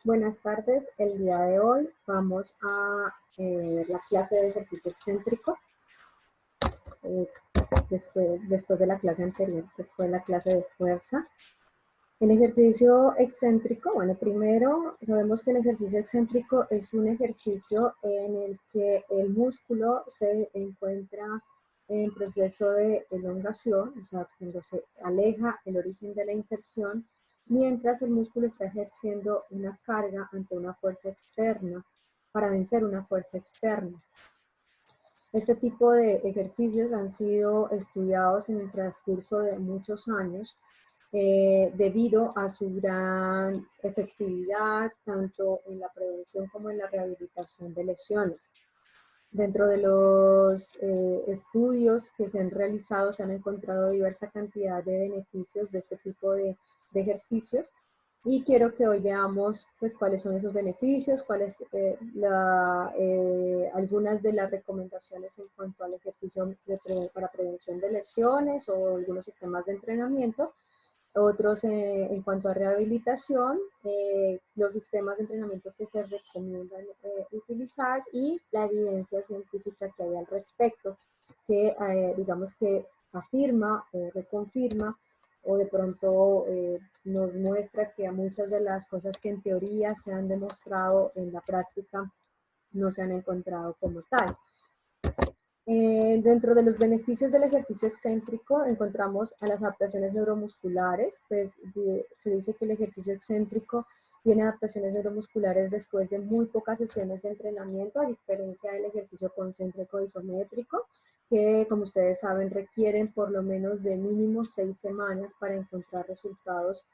Buenas tardes, el día de hoy vamos a ver la clase de ejercicio excéntrico, eh, después de la clase anterior, que fue la clase de fuerza. El ejercicio excéntrico, bueno, primero sabemos que el ejercicio excéntrico es un ejercicio en el que el músculo se encuentra en proceso de elongación, o sea, cuando se aleja el origen de la inserción, mientras el músculo está ejerciendo una carga ante una fuerza externa para vencer una fuerza externa. Este tipo de ejercicios han sido estudiados en el transcurso de muchos años debido a su gran efectividad tanto en la prevención como en la rehabilitación de lesiones. Dentro de los estudios que se han realizado se han encontrado diversa cantidad de beneficios de este tipo de ejercicios y quiero que hoy veamos pues, cuáles son esos beneficios, cuáles algunas de las recomendaciones en cuanto al ejercicio para prevención de lesiones o algunos sistemas de entrenamiento, otros en cuanto a rehabilitación, los sistemas de entrenamiento que se recomiendan utilizar y la evidencia científica que hay al respecto, que digamos que afirma o reconfirma o de pronto nos muestra que a muchas de las cosas que en teoría se han demostrado en la práctica no se han encontrado como tal. Dentro de los beneficios del ejercicio excéntrico encontramos a las adaptaciones neuromusculares, pues se dice que el ejercicio excéntrico tiene adaptaciones neuromusculares después de muy pocas sesiones de entrenamiento, a diferencia del ejercicio concéntrico isométrico, que como ustedes saben requieren por lo menos de mínimo 6 semanas para encontrar resultados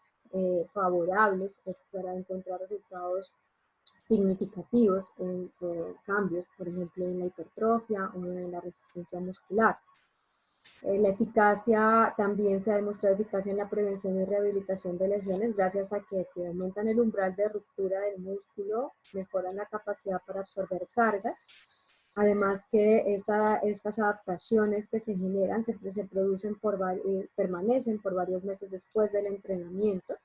favorables, para encontrar resultados significativos en cambios, por ejemplo, en la hipertrofia o en la resistencia muscular. La eficacia, también se ha demostrado eficacia en la prevención y rehabilitación de lesiones gracias a que aumentan el umbral de ruptura del músculo, mejoran la capacidad para absorber cargas. Además que estas adaptaciones que se generan se producen permanecen por varios meses después del entrenamiento.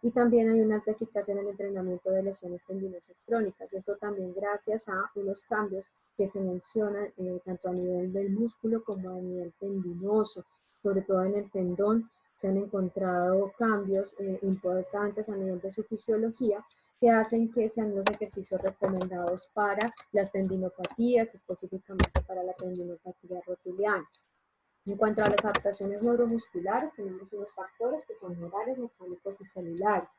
Y también hay una alta eficacia en el entrenamiento de lesiones tendinosas crónicas. Eso también gracias a unos cambios que se mencionan tanto a nivel del músculo como a nivel tendinoso, sobre todo en el tendón. Se han encontrado cambios importantes a nivel de su fisiología que hacen que sean los ejercicios recomendados para las tendinopatías, específicamente para la tendinopatía rotuliana. En cuanto a las adaptaciones neuromusculares, tenemos unos factores que son neurales, mecánicos y celulares.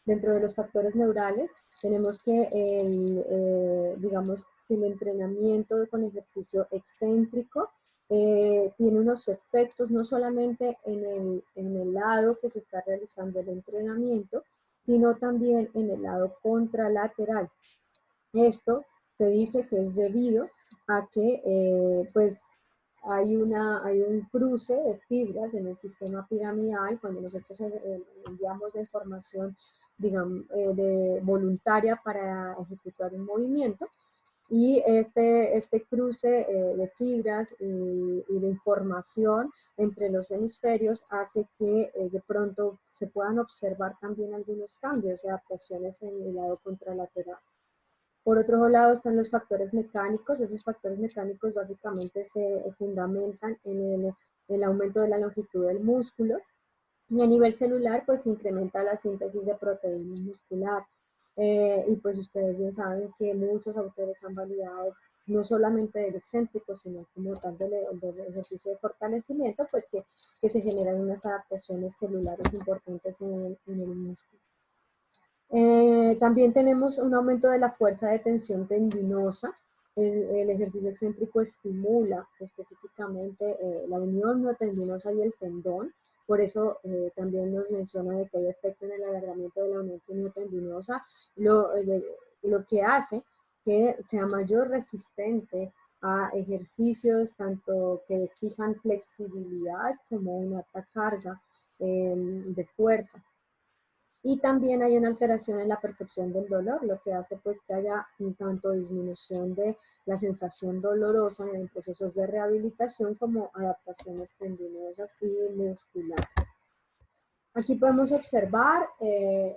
Dentro de los factores neurales, tenemos que digamos, el entrenamiento con ejercicio excéntrico tiene unos efectos no solamente en el lado que se está realizando el entrenamiento, sino también en el lado contralateral. Esto se dice que es debido a que pues hay un cruce de fibras en el sistema piramidal cuando nosotros enviamos la información digamos, voluntaria para ejecutar un movimiento. Y este cruce de fibras y de información entre los hemisferios hace que de pronto se puedan observar también algunos cambios y adaptaciones en el lado contralateral. Por otro lado están los factores mecánicos. Esos factores mecánicos básicamente se fundamentan en el aumento de la longitud del músculo y a nivel celular pues se incrementa la síntesis de proteína muscular. Y pues ustedes bien saben que muchos autores han validado no solamente del excéntrico, sino como tal del ejercicio de fortalecimiento, pues que se generan unas adaptaciones celulares importantes en el músculo. También tenemos un aumento de la fuerza de tensión tendinosa. El ejercicio excéntrico estimula específicamente la unión miotendinosa y el tendón. Por eso también nos menciona de que hay efecto en el alargamiento de la unión miotendinosa, lo que hace que sea mayor resistente a ejercicios tanto que exijan flexibilidad como una alta carga de fuerza. Y también hay una alteración en la percepción del dolor, lo que hace pues que haya un tanto disminución de la sensación dolorosa en procesos de rehabilitación como adaptaciones tendinosas y musculares. Aquí podemos observar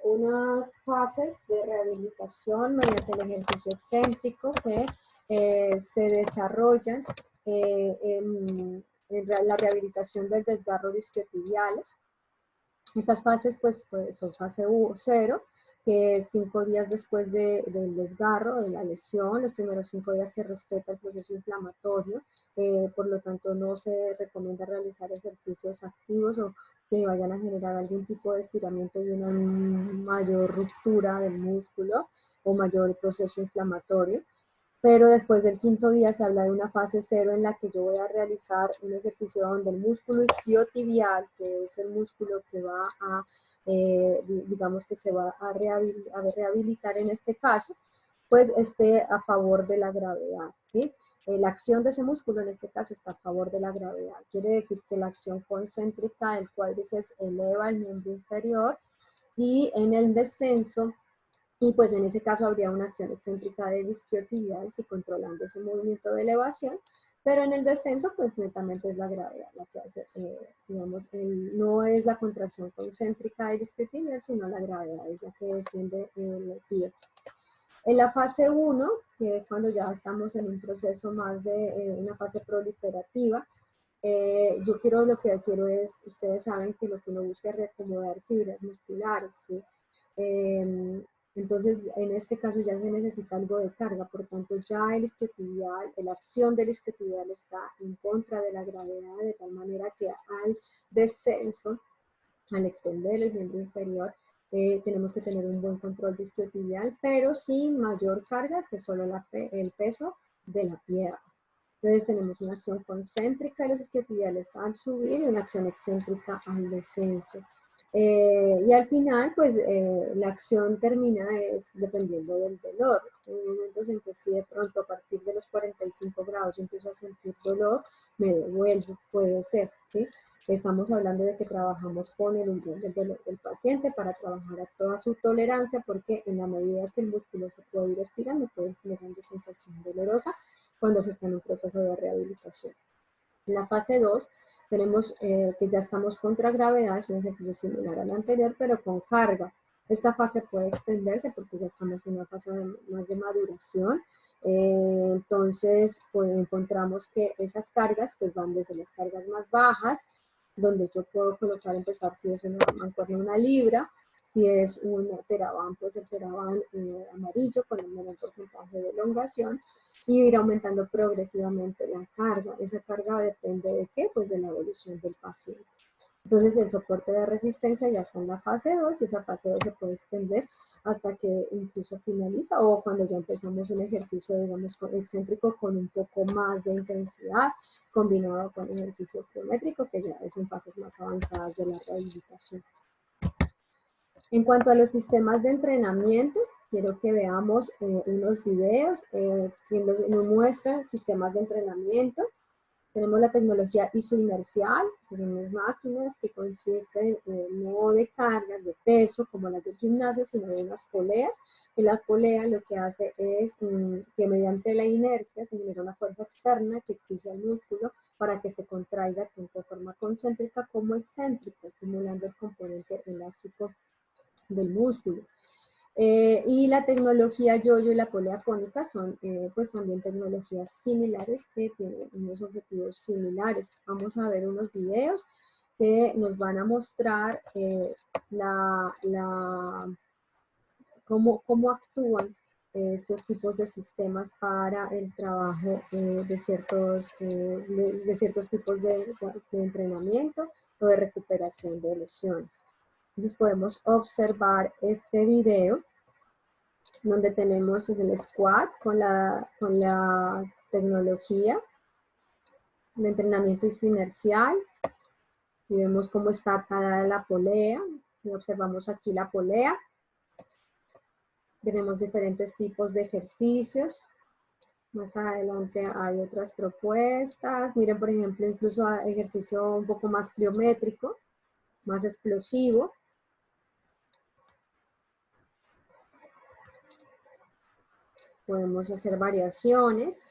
unas fases de rehabilitación mediante el ejercicio excéntrico que se desarrollan en la rehabilitación del desgarro isquiotibiales. Estas fases pues son fase 0, que es 5 días después del desgarro, de la lesión. Los primeros 5 días se respeta el proceso inflamatorio, por lo tanto no se recomienda realizar ejercicios activos o que vayan a generar algún tipo de estiramiento y una mayor ruptura del músculo o mayor proceso inflamatorio. Pero después del 5.º día se habla de una fase 0 en la que yo voy a realizar un ejercicio donde el músculo isquiotibial, que es el músculo que va a, digamos que se va a rehabilitar en este caso, pues esté a favor de la gravedad, ¿sí? La acción de ese músculo en este caso está a favor de la gravedad. Quiere decir que la acción concéntrica del cuádriceps eleva el miembro inferior y en el descenso, y pues en ese caso habría una acción excéntrica del isquiotibial y controlando ese movimiento de elevación, pero en el descenso pues netamente es la gravedad la que hace, digamos, no es la contracción concéntrica del isquiotibial, sino la gravedad es la que desciende el pie. En la fase 1, que es cuando ya estamos en un proceso más de una fase proliferativa, yo lo que quiero es, ustedes saben que lo que uno busca es reacomodar fibras musculares, ¿sí? Entonces, en este caso ya se necesita algo de carga, por tanto ya el isquiotibial, la acción del isquiotibial está en contra de la gravedad, de tal manera que al descenso, al extender el miembro inferior, tenemos que tener un buen control de isquiotibial, pero sin mayor carga que solo el peso de la pierna. Entonces tenemos una acción concéntrica de los isquiotibiales al subir y una acción excéntrica al descenso. Y al final, pues la acción termina es dependiendo del dolor. En momentos en que si de pronto a partir de los 45 grados yo empiezo a sentir dolor, me devuelvo, puede ser, ¿sí? Estamos hablando de que trabajamos con el umbral del dolor del paciente para trabajar a toda su tolerancia, porque en la medida que el músculo se puede ir estirando, puede ir generando sensación dolorosa cuando se está en un proceso de rehabilitación. En la fase 2 tenemos que ya estamos contra gravedad, es un ejercicio similar al anterior, pero con carga. Esta fase puede extenderse porque ya estamos en una fase más de maduración. Entonces, pues, encontramos que esas cargas pues, van desde las cargas más bajas, donde yo puedo colocar, empezar si es una mancuerna, una libra, si es un Teraban, pues el Teraban amarillo con el menor porcentaje de elongación, y ir aumentando progresivamente la carga. Esa carga depende de qué? Pues de la evolución del paciente. Entonces el soporte de resistencia ya está en la fase 2 y esa fase 2 se puede extender hasta que incluso finaliza o cuando ya empezamos un ejercicio, digamos, excéntrico con un poco más de intensidad, combinado con ejercicio pliométrico, que ya es en fases más avanzadas de la rehabilitación. En cuanto a los sistemas de entrenamiento, quiero que veamos unos videos que nos muestran sistemas de entrenamiento. Tenemos la tecnología isoinercial, que son unas máquinas que consisten no de cargas, de peso, como las del gimnasio, sino de unas poleas, que la polea lo que hace es que mediante la inercia se genera una fuerza externa que exige al músculo para que se contraiga tanto de forma concéntrica como excéntrica, estimulando el componente elástico del músculo. Y la tecnología yo-yo y la polea cónica son pues también tecnologías similares que tienen unos objetivos similares. Vamos a ver unos videos que nos van a mostrar cómo actúan estos tipos de sistemas para el trabajo de ciertos tipos de entrenamiento o de recuperación de lesiones. Entonces podemos observar este video donde tenemos es el squat con la tecnología de entrenamiento inercial. Y vemos cómo está atada la polea. Y observamos aquí la polea. Tenemos diferentes tipos de ejercicios. Más adelante hay otras propuestas. Miren, por ejemplo, incluso ejercicio un poco más pliométrico, más explosivo. Podemos hacer variaciones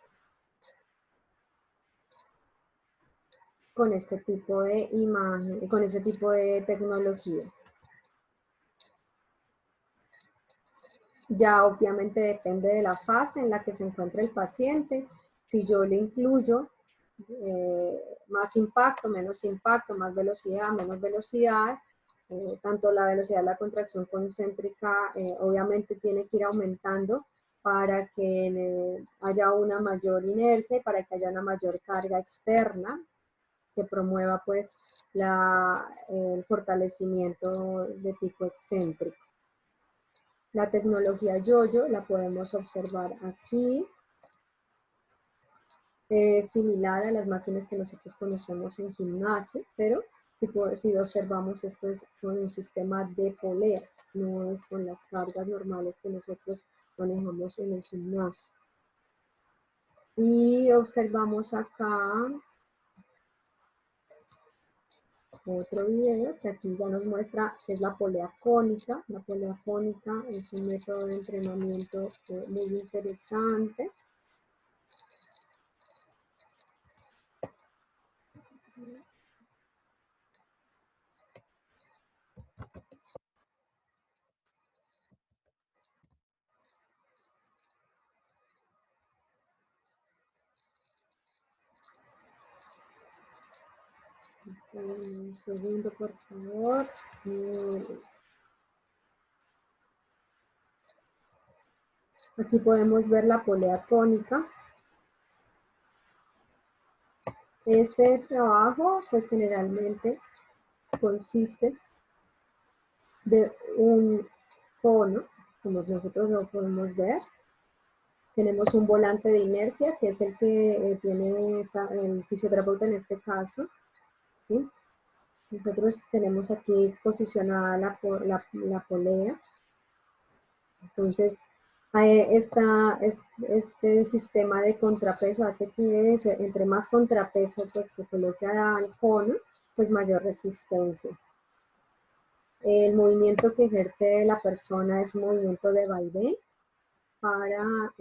con este tipo de imagen, con este tipo de tecnología. Ya obviamente depende de la fase en la que se encuentra el paciente. Si yo le incluyo más impacto, más velocidad, menos velocidad, tanto la velocidad de la contracción concéntrica obviamente tiene que ir aumentando para que haya una mayor inercia y para que haya una mayor carga externa que promueva pues el fortalecimiento de tipo excéntrico. La tecnología yo-yo la podemos observar aquí. Es similar a las máquinas que nosotros conocemos en gimnasio, pero si observamos, esto es con un sistema de poleas, no es con las cargas normales que nosotros manejamos en el gimnasio. Y observamos acá otro video que aquí ya nos muestra que es la polea cónica. La polea cónica es un método de entrenamiento muy interesante. Un segundo, por favor. Aquí podemos ver la polea cónica. Este trabajo, pues generalmente consiste de un cono, como nosotros lo podemos ver. Tenemos un volante de inercia, que es el que tiene el fisioterapeuta en este caso, ¿sí? Nosotros tenemos aquí posicionada la polea. Entonces, este sistema de contrapeso hace que entre más contrapeso pues, se coloque al cono, pues mayor resistencia. El movimiento que ejerce la persona es un movimiento de vaivén para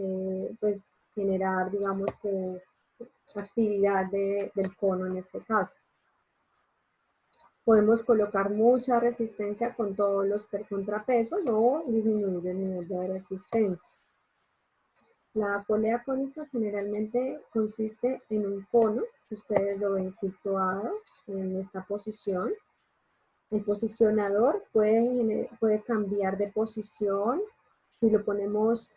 pues, generar, digamos, que actividad del cono en este caso. Podemos colocar mucha resistencia con todos los contrapesos o disminuir el nivel de resistencia. La polea cónica generalmente consiste en un cono, si ustedes lo ven situado en esta posición. El posicionador puede cambiar de posición. Si lo ponemos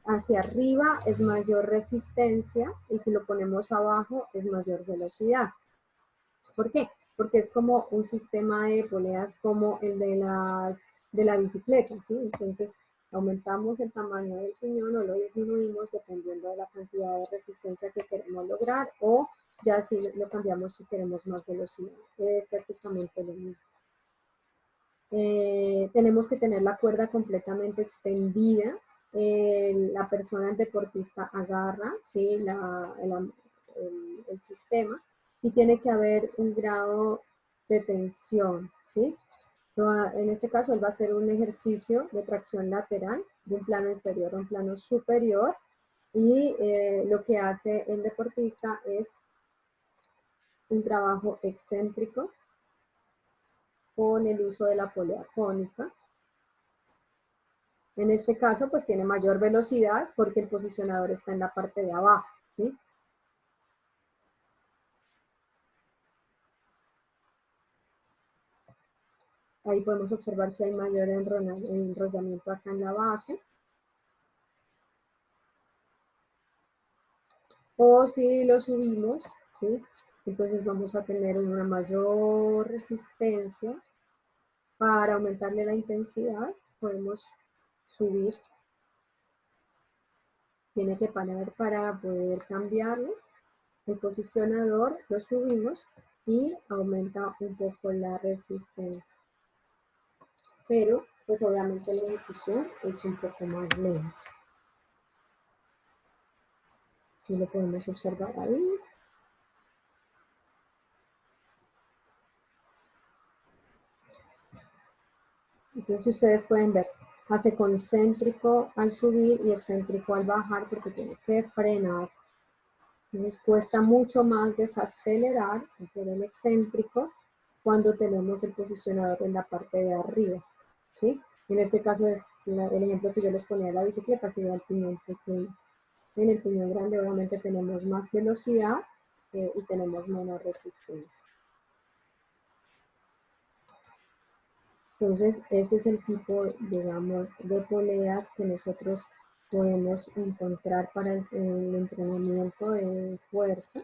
hacia arriba es mayor resistencia y si lo ponemos abajo es mayor velocidad. ¿Por qué? Porque es como un sistema de poleas como el de la bicicleta, ¿sí? Entonces aumentamos el tamaño del piñón o lo disminuimos dependiendo de la cantidad de resistencia que queremos lograr o ya si lo cambiamos si queremos más velocidad. Es prácticamente lo mismo. Tenemos que tener la cuerda completamente extendida. La persona, el deportista, agarra ¿sí? el sistema y tiene que haber un grado de tensión. ¿sí? En este caso, él va a hacer un ejercicio de tracción lateral de un plano inferior a un plano superior y lo que hace el deportista es un trabajo excéntrico con el uso de la polea cónica. En este caso, pues tiene mayor velocidad porque el posicionador está en la parte de abajo, ¿sí? Ahí podemos observar que hay mayor enrollamiento acá en la base. O si lo subimos, ¿sí? Entonces vamos a tener una mayor resistencia. Para aumentarle la intensidad, podemos subir. Tiene que parar para poder cambiarlo. El posicionador lo subimos y aumenta un poco la resistencia. Pero pues obviamente la ejecución es un poco más lenta. Y lo podemos observar ahí. Entonces ustedes pueden ver, hace concéntrico al subir y excéntrico al bajar porque tiene que frenar. Entonces cuesta mucho más desacelerar, hacer el excéntrico, cuando tenemos el posicionador en la parte de arriba. ¿sí? En este caso es el ejemplo que yo les ponía de la bicicleta sería el piñón pequeño. En el piñón grande obviamente tenemos más velocidad y tenemos menos resistencia. Entonces, este es el tipo, digamos, de poleas que nosotros podemos encontrar para el entrenamiento de fuerza.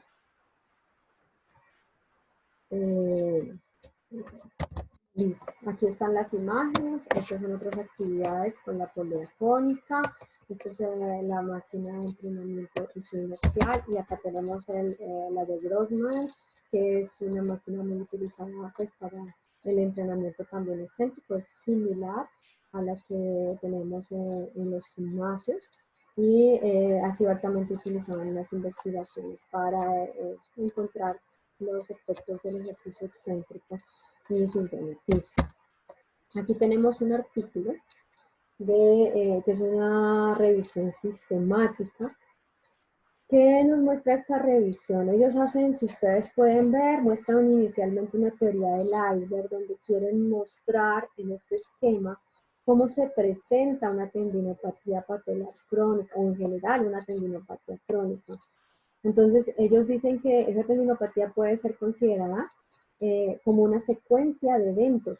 Listo, aquí están las imágenes, estas son otras actividades con la polea cónica, esta es la máquina de entrenamiento inercial y acá tenemos la de Grossman, que es una máquina muy utilizada pues, para el entrenamiento también excéntrico, es similar a la que tenemos en los gimnasios y ha sido altamente utilizada en las investigaciones para encontrar los efectos del ejercicio excéntrico y sus beneficios. Aquí tenemos un artículo que es una revisión sistemática que nos muestra esta revisión. Ellos hacen, si ustedes pueden ver, muestran inicialmente una teoría del iceberg donde quieren mostrar en este esquema cómo se presenta una tendinopatía patelar crónica o en general una tendinopatía crónica. Entonces, ellos dicen que esa tendinopatía puede ser considerada como una secuencia de eventos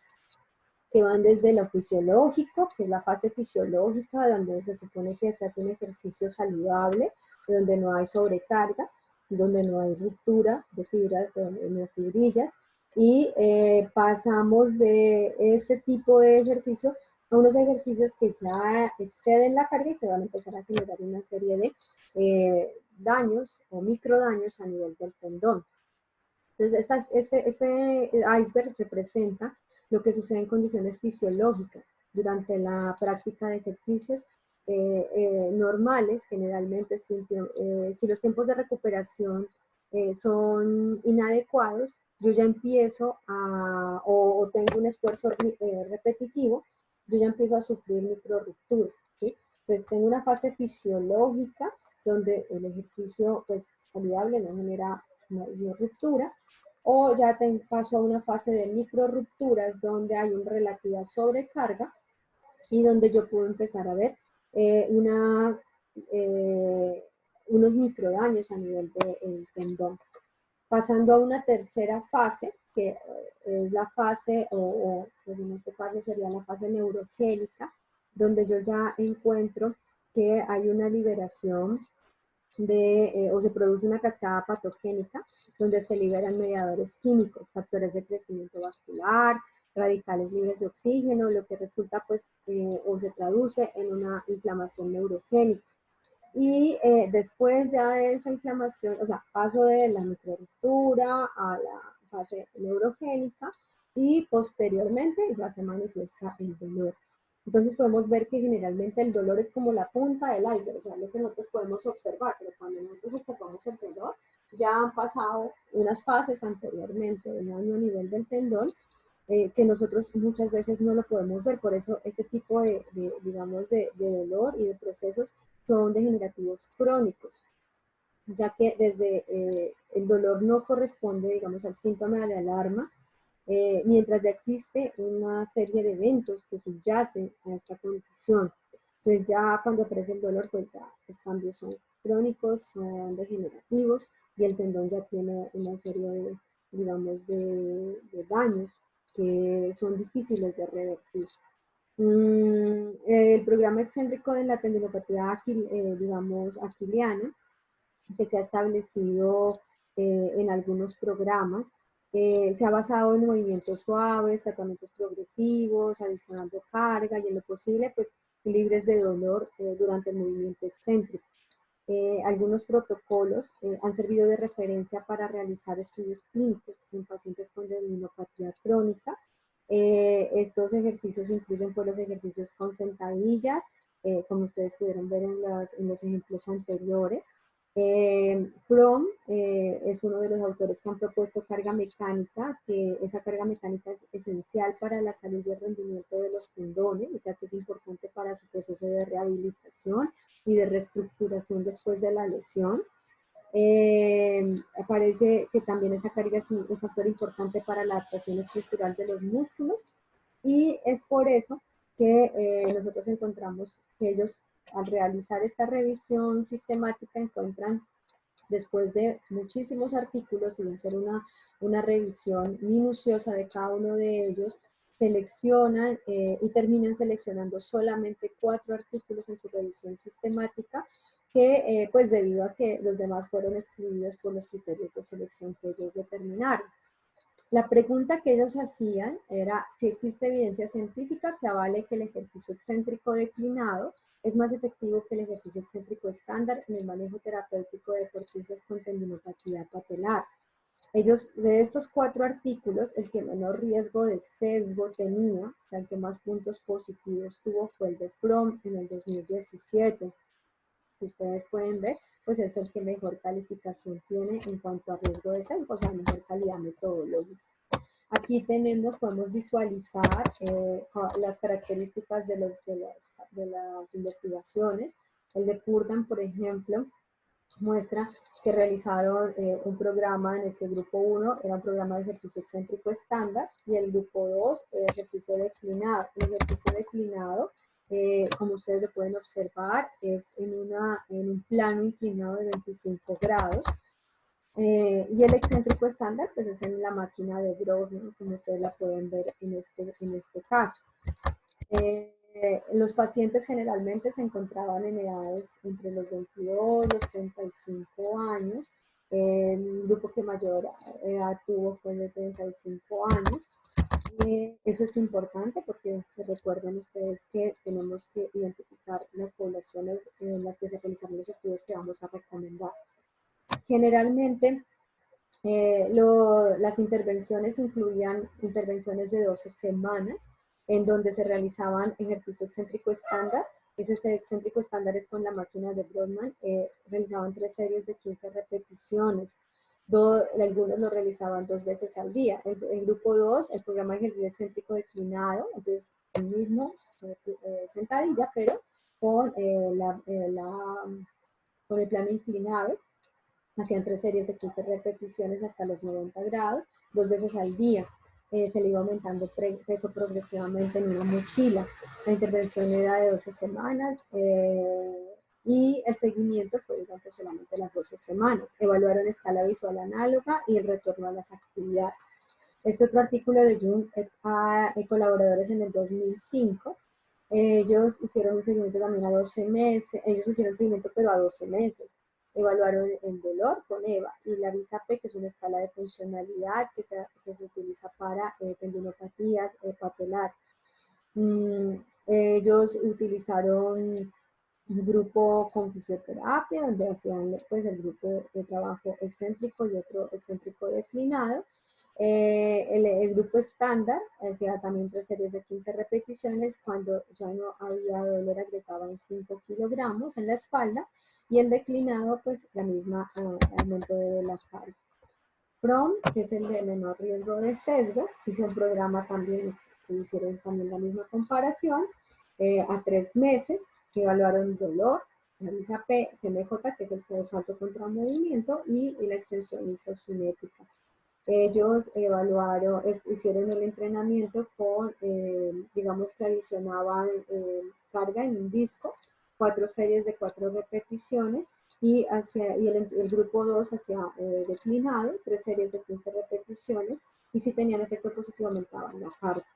que van desde lo fisiológico, que es la fase fisiológica, donde se supone que se hace un ejercicio saludable, donde no hay sobrecarga, donde no hay ruptura de fibras, no fibrillas, y pasamos de ese tipo de ejercicio a unos ejercicios que ya exceden la carga y que van a empezar a generar una serie de daños o microdaños a nivel del tendón. Entonces, este iceberg representa lo que sucede en condiciones fisiológicas durante la práctica de ejercicios normales, generalmente si los tiempos de recuperación son inadecuados, yo ya empiezo o tengo un esfuerzo repetitivo, yo ya empiezo a sufrir microrupturas, ¿sí? Entonces tengo una fase fisiológica donde el ejercicio pues, saludable no genera mayor ruptura, o ya paso a una fase de microrupturas donde hay una relativa sobrecarga y donde yo puedo empezar a ver unos microdaños a nivel del tendón. Pasando a una tercera fase, que es la fase, pues en este caso sería la fase neurogénica, donde yo ya encuentro que hay una liberación o se produce una cascada patogénica donde se liberan mediadores químicos, factores de crecimiento vascular, radicales libres de oxígeno, lo que resulta pues o se traduce en una inflamación neurogénica. Y después ya de esa inflamación, o sea, paso de la microruptura a la fase neurogénica y posteriormente ya se manifiesta el dolor. Entonces podemos ver que generalmente el dolor es como la punta del iceberg, o sea, lo que nosotros podemos observar, pero cuando nosotros observamos el dolor, ya han pasado unas fases anteriormente de daño a nivel del tendón, que nosotros muchas veces no lo podemos ver, por eso este tipo digamos, de dolor y de procesos son degenerativos crónicos, ya que desde el dolor no corresponde, digamos, al síntoma de alarma, mientras ya existe una serie de eventos que subyacen a esta condición. Entonces ya cuando aparece el dolor, pues ya los cambios son crónicos, son degenerativos y el tendón ya tiene una serie de, digamos, de daños que son difíciles de revertir. El programa excéntrico de la tendinopatía, digamos, aquiliana, que se ha establecido en algunos programas, se ha basado en movimientos suaves, tratamientos progresivos, adicionando carga y en lo posible, pues, libres de dolor durante el movimiento excéntrico. Algunos protocolos han servido de referencia para realizar estudios clínicos en pacientes con tendinopatía crónica. Estos ejercicios incluyen pues, los ejercicios con sentadillas, como ustedes pudieron ver en los ejemplos anteriores. Fromm es uno de los autores que han propuesto carga mecánica, que esa carga mecánica es esencial para la salud y el rendimiento de los tendones, ya que es importante para su proceso de rehabilitación y de reestructuración después de la lesión. Parece que también esa carga es un factor importante para la adaptación estructural de los músculos y es por eso que nosotros encontramos que ellos al realizar esta revisión sistemática encuentran, después de muchísimos artículos y de hacer una revisión minuciosa de cada uno de ellos, seleccionan y terminan seleccionando solamente 4 artículos en su revisión sistemática que pues debido a que los demás fueron excluidos por los criterios de selección que ellos determinaron. La pregunta que ellos hacían era si existe evidencia científica que avale que el ejercicio excéntrico declinado es más efectivo que el ejercicio excéntrico estándar en el manejo terapéutico de deportistas con tendinopatía patelar. Ellos, de estos 4 artículos, el que menor riesgo de sesgo tenía, o sea, el que más puntos positivos tuvo, fue el de Fromm en el 2017. Que ustedes pueden ver, pues es el que mejor calificación tiene en cuanto a riesgo de sesgo, o sea, mejor calidad metodológica. Aquí tenemos, podemos visualizar las características de las investigaciones. El de Purdan, por ejemplo, muestra que realizaron un programa en el que el grupo 1 era un programa de ejercicio excéntrico estándar y el grupo 2 ejercicio declinado. El ejercicio declinado, como ustedes lo pueden observar, es en un plano inclinado de 25 grados. Y el excéntrico estándar, pues es en la máquina de Gross, ¿no? Como ustedes la pueden ver en este caso. Los pacientes generalmente se encontraban en edades entre los 22 y los 35 años. El grupo que mayor edad tuvo fue de 35 años. Eso es importante porque recuerden ustedes que tenemos que identificar las poblaciones en las que se realizan los estudios que vamos a recomendar. Generalmente, las intervenciones incluían intervenciones de 12 semanas, en donde se realizaban ejercicio excéntrico estándar. Este excéntrico estándar es con la máquina de Brodmann. Realizaban 3 series de 15 repeticiones. Algunos lo realizaban 2 veces al día. El grupo 2, el programa de ejercicio excéntrico declinado, entonces el mismo sentadilla, pero con el plano inclinado. Hacían 3 series de 15 repeticiones hasta los 90 grados, 2 veces al día. Se le iba aumentando peso progresivamente en una mochila. La intervención era de 12 semanas y el seguimiento fue durante solamente las 12 semanas. Evaluaron escala visual análoga y el retorno a las actividades. Este otro artículo de Jung colaboradores en el 2005. Ellos hicieron un seguimiento también a 12 meses, ellos hicieron seguimiento pero a 12 meses. Evaluaron el dolor con EVA y la VISA-P, que es una escala de funcionalidad que se utiliza para tendinopatías patelar. Ellos utilizaron un grupo con fisioterapia, donde hacían pues, el grupo de trabajo excéntrico y otro excéntrico declinado. El grupo estándar hacía también 3 series de 15 repeticiones. Cuando ya no había dolor, agregaban 5 kilogramos en la espalda, y el declinado, pues la misma aumento de la carga. Fromm, que es el de menor riesgo de sesgo, hizo un programa también, que hicieron también la misma comparación, a 3 meses, que evaluaron dolor, la VISA-P, CMJ, que es el de salto contra movimiento, y la extensión isocinética. Ellos evaluaron, hicieron el entrenamiento con, digamos que adicionaban carga en un disco, 4 series de 4 repeticiones, y el grupo 2 hacía declinado, 3 series de 15 repeticiones, y si tenían efecto positivo aumentaban la carga.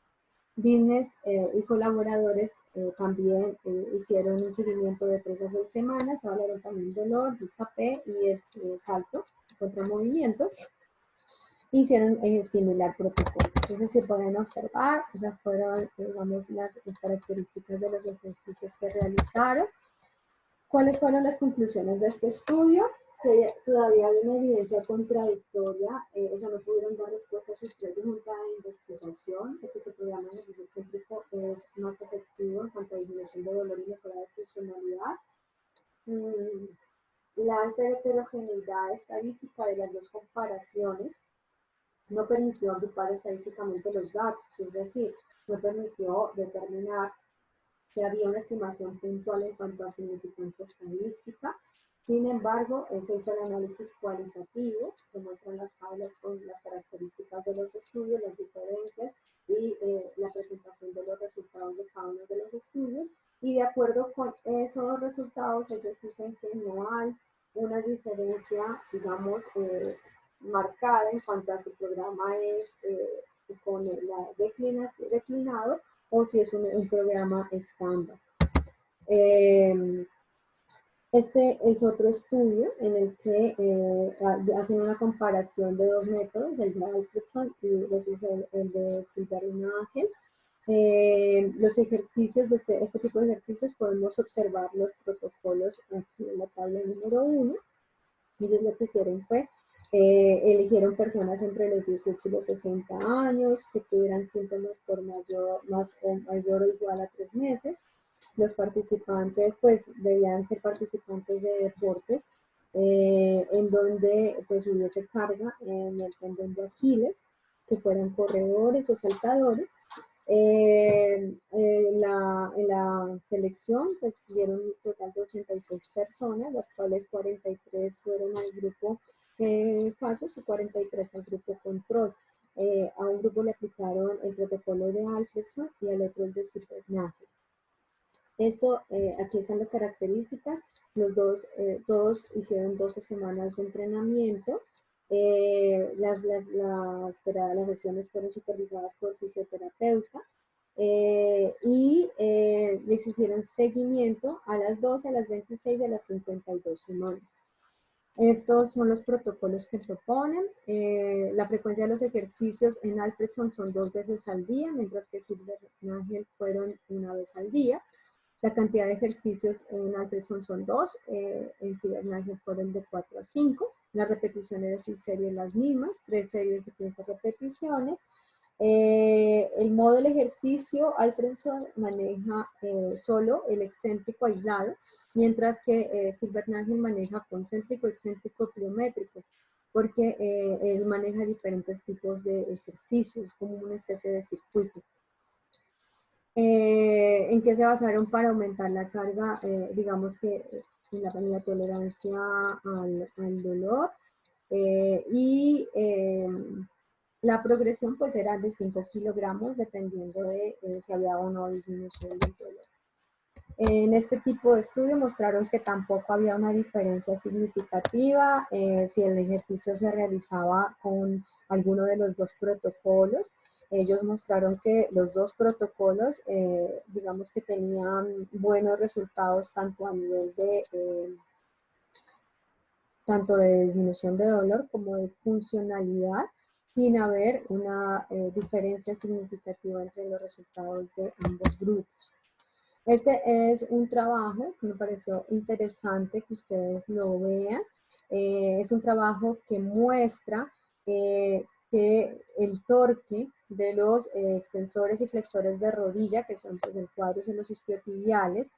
Business y colaboradores también hicieron un seguimiento de 3 a 6 semanas, evaluaron también dolor, VISA-P y el salto contra movimiento. Hicieron similar protocolo. Entonces, si pueden observar, esas fueron, digamos, las características de los ejercicios que realizaron. ¿Cuáles fueron las conclusiones de este estudio? Que todavía hay una evidencia contradictoria, o sea, no pudieron dar respuesta a su pregunta de investigación, de que ese programa de ejercicio excéntrico es más efectivo en cuanto a disminución de dolor y mejora de funcionalidad. La alta heterogeneidad estadística de las dos comparaciones no permitió agrupar estadísticamente los datos, es decir, no permitió determinar si había una estimación puntual en cuanto a significancia estadística. Sin embargo, se hizo el análisis cualitativo, se muestran las tablas con las características de los estudios, las diferencias y la presentación de los resultados de cada uno de los estudios. Y de acuerdo con esos resultados, ellos dicen que no hay una diferencia, digamos, marcada en cuanto a si el programa es con la declinado o si es un programa estándar. Este es otro estudio en el que hacen una comparación de dos métodos, el de Alfredson y el de Silvernagle. Los ejercicios de este tipo de ejercicios podemos observar los protocolos aquí en la tabla número 1. Ellos lo que hicieron fue, eligieron personas entre los 18 y los 60 años que tuvieran síntomas por mayor o igual a 3 meses. Los participantes pues debían ser participantes de deportes en donde pues hubiese carga en el tendón de Aquiles, que fueran corredores o saltadores. En la selección pues dieron un total de 86 personas, las cuales 43 fueron al grupo casos y 43 al grupo control. A un grupo le aplicaron el protocolo de Alfredson y al otro el de Silvernagle. Esto, aquí están las características. Los dos, todos hicieron 12 semanas de entrenamiento. Las sesiones fueron supervisadas por fisioterapeuta y les hicieron seguimiento a las 12, a las 26 y a las 52 semanas. Estos son los protocolos que proponen. La frecuencia de los ejercicios en Alfredson son 2 veces al día, mientras que Silvernagle fueron 1 vez al día. La cantidad de ejercicios en Alfredson son 2, en Silvernagle fueron de 4 a 5. Las repeticiones y series las mismas, 3 series de 15 repeticiones. El modo del ejercicio, Alfredson maneja solo el excéntrico aislado, mientras que Silvernagle maneja concéntrico, excéntrico, pliométrico, porque él maneja diferentes tipos de ejercicios, como una especie de circuito. ¿En qué se basaron para aumentar la carga? Digamos que en la tolerancia al dolor y la progresión pues era de 5 kilogramos dependiendo de si había o no disminución del dolor. En este tipo de estudio mostraron que tampoco había una diferencia significativa si el ejercicio se realizaba con alguno de los dos protocolos. Ellos mostraron que los dos protocolos, digamos que tenían buenos resultados tanto a nivel de disminución de dolor como de funcionalidad, sin haber una diferencia significativa entre los resultados de ambos grupos. Este es un trabajo que me pareció interesante que ustedes lo vean. Es un trabajo que muestra que el torque de los extensores y flexores de rodilla, que son pues, el cuádriceps y los isquiotibiales,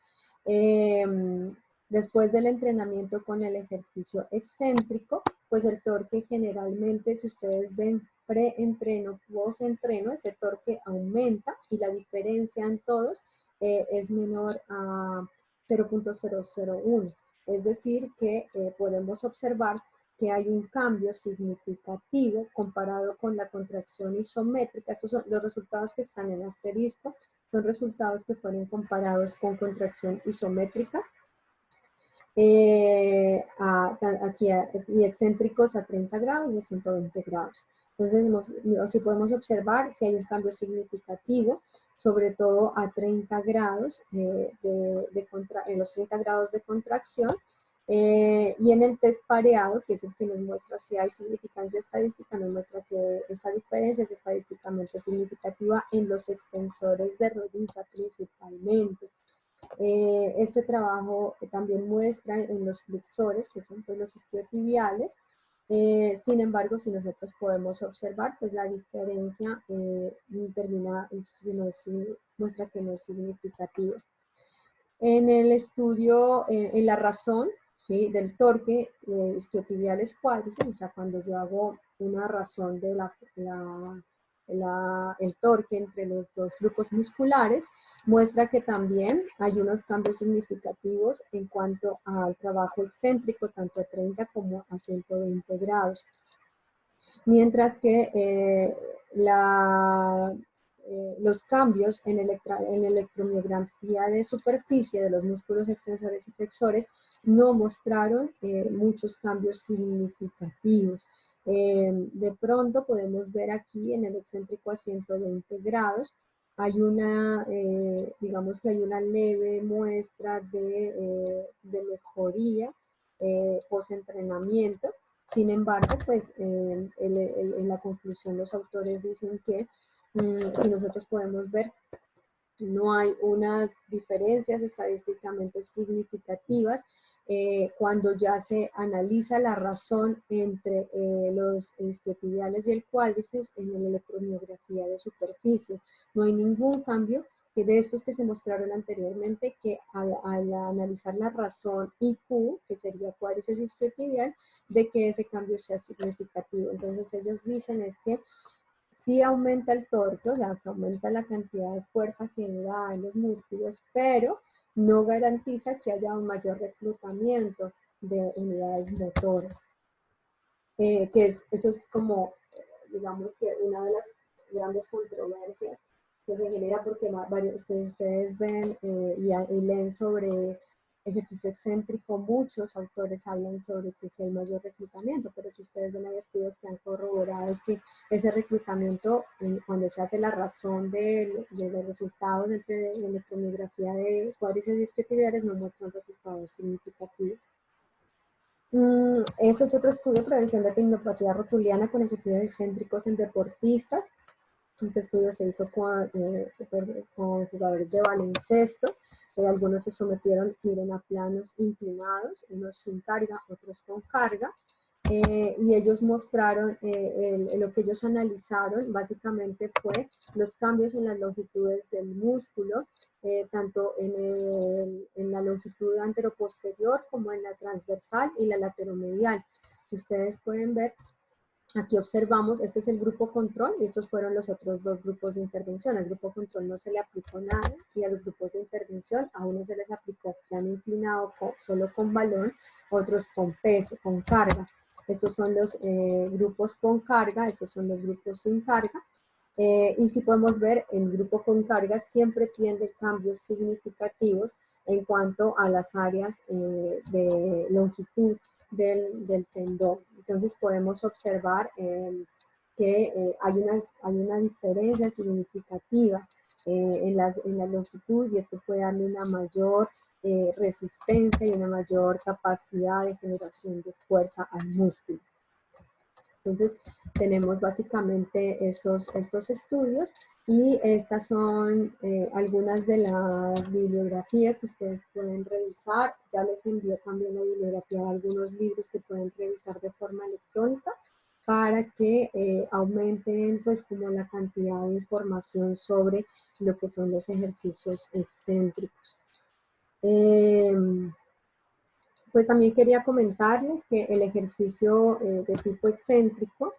después del entrenamiento con el ejercicio excéntrico, pues el torque generalmente, si ustedes ven pre-entreno, post-entreno, ese torque aumenta y la diferencia en todos es menor a 0.001. Es decir, que podemos observar que hay un cambio significativo comparado con la contracción isométrica. Estos son los resultados que están en asterisco, son resultados que fueron comparados con contracción isométrica. Aquí y excéntricos a 30 grados y a 120 grados. Entonces, si podemos observar si hay un cambio significativo, sobre todo a 30 grados, en los 30 grados de contracción, y en el test pareado, que es el que nos muestra si hay significancia estadística, nos muestra que esa diferencia es estadísticamente significativa en los extensores de rodilla principalmente. Este trabajo también muestra en los flexores, que son pues, los isquiotibiales. Sin embargo, si nosotros podemos observar, pues la diferencia muestra que no es significativa. En el estudio, en la razón, ¿sí? Del torque isquiotibiales cuádriceps, o sea, cuando yo hago una razón de el torque entre los dos grupos musculares, muestra que también hay unos cambios significativos en cuanto al trabajo excéntrico, tanto a 30 como a 120 grados. Mientras que los cambios en electromiografía de superficie de los músculos extensores y flexores no mostraron muchos cambios significativos. De pronto podemos ver aquí en el excéntrico a 120 grados, hay una, digamos que hay una leve muestra de mejoría post-entrenamiento. Sin embargo, pues en la conclusión los autores dicen que si nosotros podemos ver, no hay unas diferencias estadísticamente significativas cuando ya se analiza la razón entre los isquiotibiales y el cuádriceps en la electromiografía de superficie. No hay ningún cambio que de estos que se mostraron anteriormente, que al analizar la razón IQ, que sería cuádriceps isquiotibial, de que ese cambio sea significativo. Entonces ellos dicen es que sí aumenta el torque, o sea, que aumenta la cantidad de fuerza generada en los músculos, pero no garantiza que haya un mayor reclutamiento de unidades motoras. Eso es como, digamos que una de las grandes controversias que se genera porque ustedes ven y leen sobre ejercicio excéntrico, muchos autores hablan sobre que si hay mayor reclutamiento, pero si ustedes ven hay estudios que han corroborado que ese reclutamiento, cuando se hace la razón de los resultados de electromiografía de cuádriceps isquiotibiales, no muestran resultados significativos. Este es otro estudio de prevención de tendinopatía rotuliana con ejercicios excéntricos en deportistas. Este estudio se hizo con jugadores de baloncesto. Algunos se sometieron, miren, a planos inclinados, unos sin carga, otros con carga. Y ellos mostraron, lo que ellos analizaron básicamente fue los cambios en las longitudes del músculo, tanto en la longitud anteroposterior como en la transversal y la lateromedial. Si ustedes pueden ver, aquí observamos, este es el grupo control y estos fueron los otros dos grupos de intervención. Al grupo control no se le aplicó nada y a los grupos de intervención a uno se les aplicó plano inclinado solo con balón, otros con peso, con carga. Estos son los grupos con carga, estos son los grupos sin carga. Y si podemos ver, el grupo con carga siempre tiene cambios significativos en cuanto a las áreas de longitud del tendón. Entonces podemos observar que hay una diferencia significativa en la longitud y esto puede darle una mayor resistencia y una mayor capacidad de generación de fuerza al músculo. Entonces, tenemos básicamente estos estudios y estas son algunas de las bibliografías que ustedes pueden revisar. Ya les envío también la bibliografía de algunos libros que pueden revisar de forma electrónica para que aumenten pues como la cantidad de información sobre lo que son los ejercicios excéntricos. Pues también quería comentarles que el ejercicio de tipo excéntrico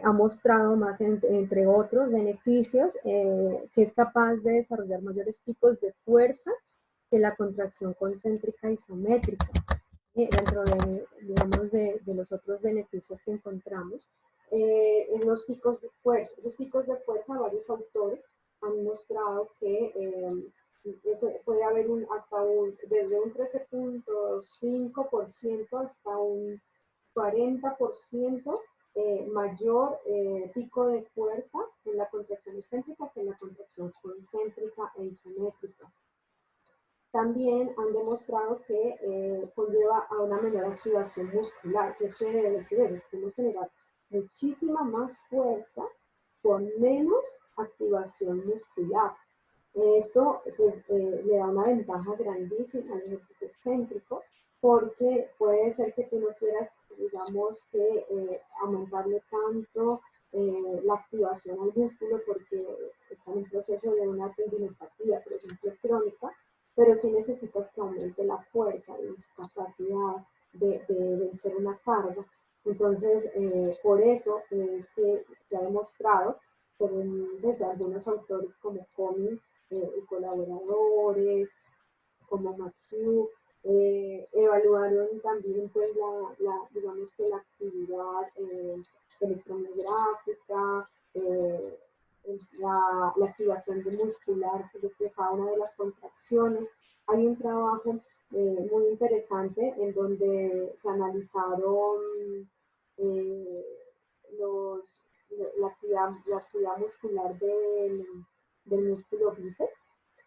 ha mostrado más, entre otros beneficios, que es capaz de desarrollar mayores picos de fuerza que la contracción concéntrica isométrica. Dentro de, digamos, de los otros beneficios que encontramos, en los picos de fuerza. Los picos de fuerza, varios autores han mostrado que eso puede haber desde un 13.5% hasta un 40% mayor pico de fuerza en la contracción excéntrica que en la contracción concéntrica e isométrica. También han demostrado que conlleva a una menor activación muscular. ¿Qué quiere decir eso? Podemos generar muchísima más fuerza con menos activación muscular. Esto pues, le da una ventaja grandísima al ejercicio excéntrico porque puede ser que tú no quieras, digamos, que aumentarle tanto la activación al músculo porque está en un proceso de una tendinopatía, por ejemplo, crónica, pero sí necesitas que aumente la fuerza y su capacidad de vencer una carga. Entonces, por eso es que se ha demostrado según desde algunos autores como Comey y colaboradores, como McHugh, evaluaron también pues digamos que la actividad electromiográfica, la activación de muscular que refleja una de las contracciones. Hay un trabajo muy interesante en donde se analizaron eh, los, la actividad muscular del músculo bíceps,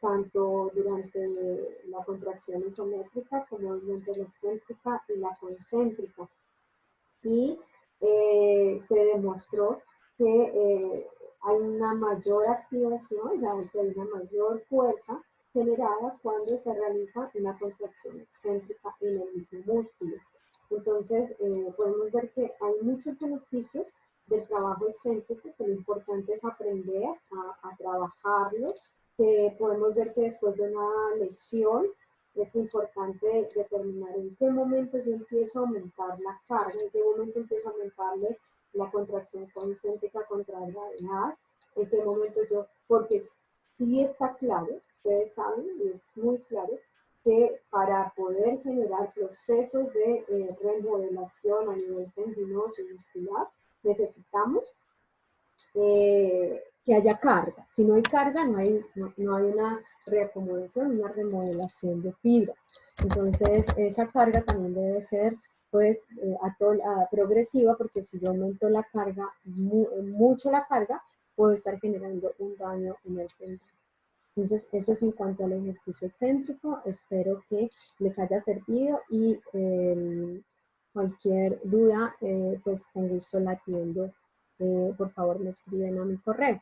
tanto durante la contracción isométrica como durante la excéntrica y la concéntrica. Y se demostró que hay una mayor activación, que hay una mayor fuerza generada cuando se realiza una contracción excéntrica en el mismo músculo. Entonces, podemos ver que hay muchos beneficios del trabajo excéntrico, que lo importante es aprender a trabajarlo, que podemos ver que después de una lesión es importante determinar en qué momento yo empiezo a aumentar la carga, en qué momento empiezo a aumentarle la contracción concéntrica contra la gravedad, en qué momento yo, porque sí está claro, ustedes saben, y es muy claro, que para poder generar procesos de remodelación a nivel tendinoso y muscular, necesitamos que haya carga. Si no hay carga, no hay una reacomodación, una remodelación de fibras. Entonces, esa carga también debe ser pues progresiva, porque si yo aumento la carga, mucho la carga, puedo estar generando un daño en el tendón. Entonces, eso es en cuanto al ejercicio excéntrico. Espero que les haya servido y cualquier duda, pues con gusto la atiendo. Por favor, me escriben a mi correo.